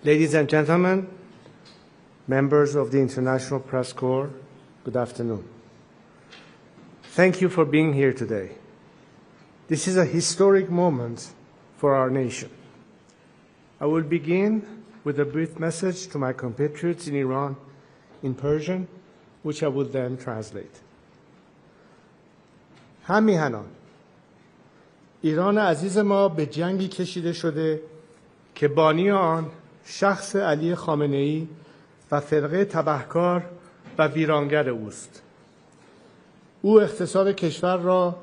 Ladies and gentlemen, members of the International Press Corps, good afternoon. Thank you for being here today. This is a historic moment for our nation. I will begin with a brief message to my compatriots in Iran in Persian, which I will then translate. همیهنان، ایران عزیز ما به جنگی کشیده شده که بانی آن شخص علی خامنه‌ای و فرقه تبهکار و ویرانگر اوست. او اقتصاد کشور را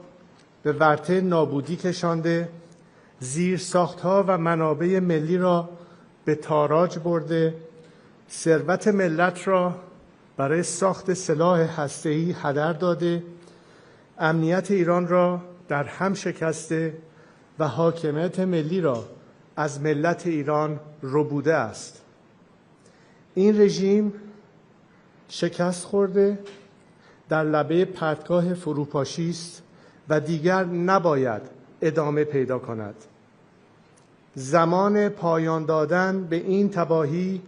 به ورطه نابودی کشانده، زیرساخت‌ها و منابع ملی را به تاراج برده، ثروت ملت را برای ساخت سلاح هسته‌ای هدر داده، امنیت ایران را در هم شکسته و حاکمیت ملی را از ملت ایران ربوده است. این رژیم شکست خورده، در لبه پرتگاه فروپاشی است و دیگر نباید ادامه پیدا کند. زمان پایان دادن به این تباهی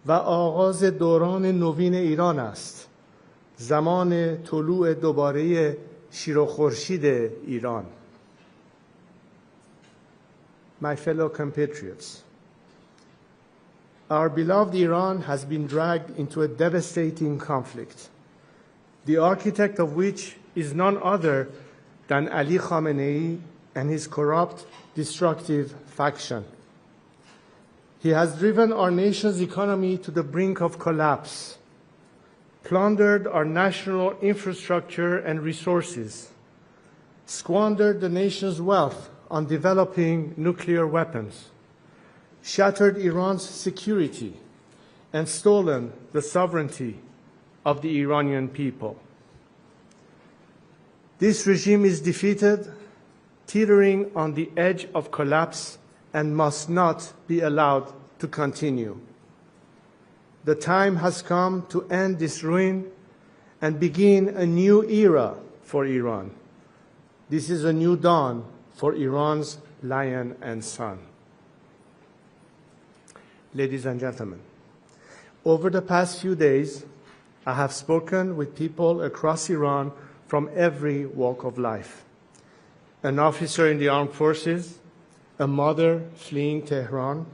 و آغاز دوران نوین ایران است. زمان طلوع دوباره شیر و خورشید ایران. My fellow compatriots, our beloved Iran has been dragged into a devastating conflict, the architect of which is none other than Ali Khamenei and his corrupt, destructive faction. He has driven our nation's economy to the brink of collapse, plundered our national infrastructure and resources, squandered the nation's wealth on developing nuclear weapons, shattered Iran's security, and stolen the sovereignty of the Iranian people. This regime is defeated, teetering on the edge of collapse, and must not be allowed to continue. The time has come to end this ruin and begin a new era for Iran. This is a new dawn for Iran's lion and son. Ladies and gentlemen, over the past few days, I have spoken with people across Iran from every walk of life. An officer in the armed forces, a mother fleeing Tehran,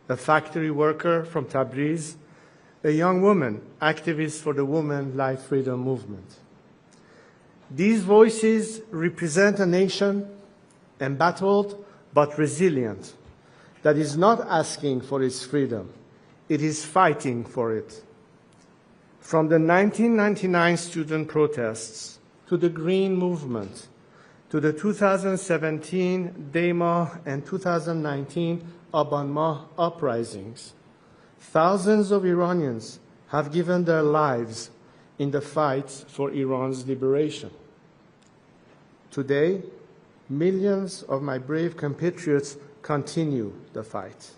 a factory worker from Tabriz, a young woman, activist for the Women Life Freedom Movement. These voices represent a nation embattled but resilient, that is not asking for its freedom, it is fighting for it. From the 1999 student protests to the Green Movement, to the 2017 Dema and 2019 Abanmah uprisings, thousands of Iranians have given their lives in the fight for Iran's liberation. Today, millions of my brave compatriots continue the fight.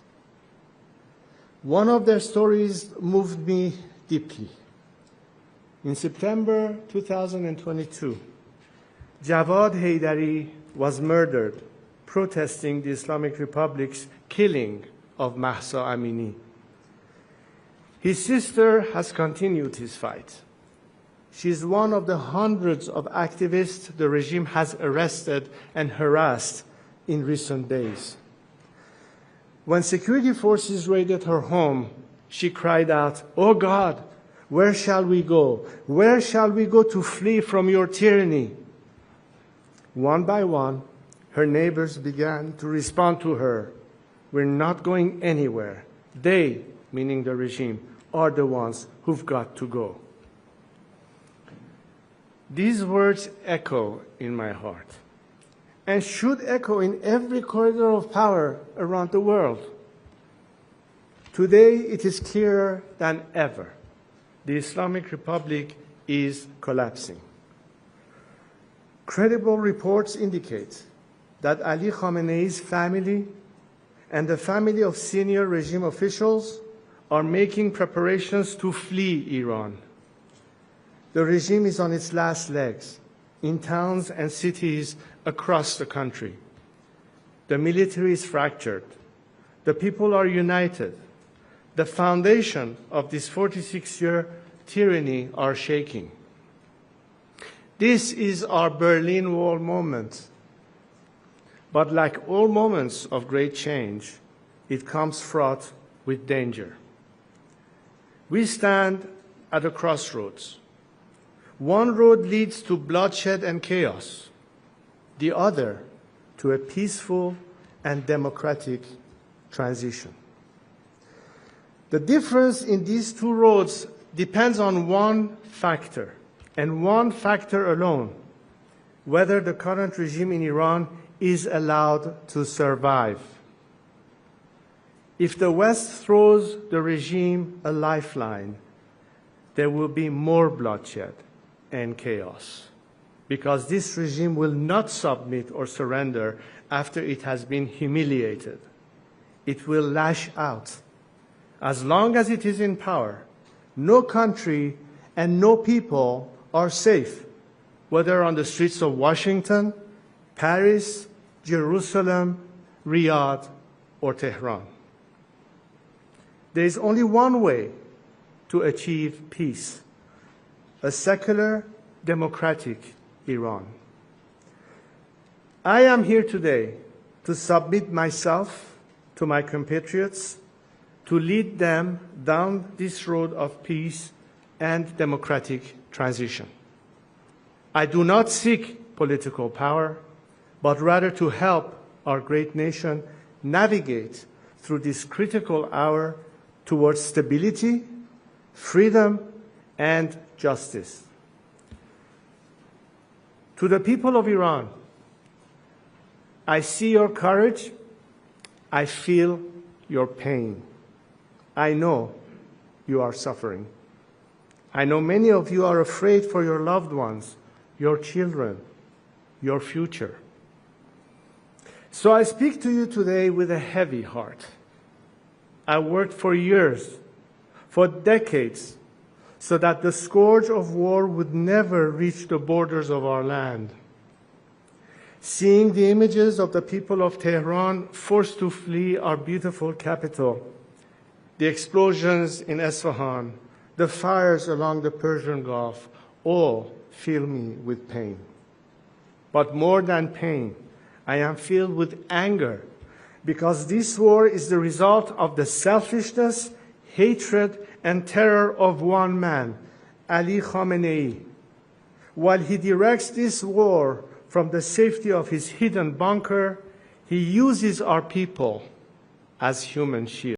One of their stories moved me deeply. In September 2022, Javad Haydari was murdered protesting the Islamic Republic's killing of Mahsa Amini. His sister has continued his fight. She is one of the hundreds of activists the regime has arrested and harassed in recent days. When security forces raided her home, she cried out, "Oh God, where shall we go? Where shall we go to flee from your tyranny?" One by one, her neighbors began to respond to her, "We're not going anywhere. They," meaning the regime, "are the ones who've got to go." These words echo in my heart and should echo in every corridor of power around the world. Today, it is clearer than ever. The Islamic Republic is collapsing. Credible reports indicate that Ali Khamenei's family and the family of senior regime officials are making preparations to flee Iran. The regime is on its last legs in towns and cities across the country. The military is fractured. The people are united. The foundation of this 46-year tyranny are shaking. This is our Berlin Wall moment. But like all moments of great change, it comes fraught with danger. We stand at a crossroads. One road leads to bloodshed and chaos, the other to a peaceful and democratic transition. The difference in these two roads depends on one factor, and one factor alone: whether the current regime in Iran is allowed to survive. If the West throws the regime a lifeline, there will be more bloodshed and chaos, because this regime will not submit or surrender after it has been humiliated. It will lash out. As long as it is in power, no country and no people are safe, whether on the streets of Washington, Paris, Jerusalem, Riyadh, or Tehran. There is only one way to achieve peace: a secular, democratic Iran. I am here today to submit myself to my compatriots, to lead them down this road of peace and democratic transition. I do not seek political power, but rather to help our great nation navigate through this critical hour towards stability, freedom, and justice. To the people of Iran, I see your courage, I feel your pain. I know you are suffering. I know many of you are afraid for your loved ones, your children, your future. So I speak to you today with a heavy heart. I worked for years, for decades, so that the scourge of war would never reach the borders of our land. Seeing the images of the people of Tehran forced to flee our beautiful capital, the explosions in Isfahan, the fires along the Persian Gulf, all fill me with pain. But more than pain, I am filled with anger, because this war is the result of the selfishness, hatred, and terror of one man, Ali Khamenei. While he directs this war from the safety of his hidden bunker, he uses our people as human shields.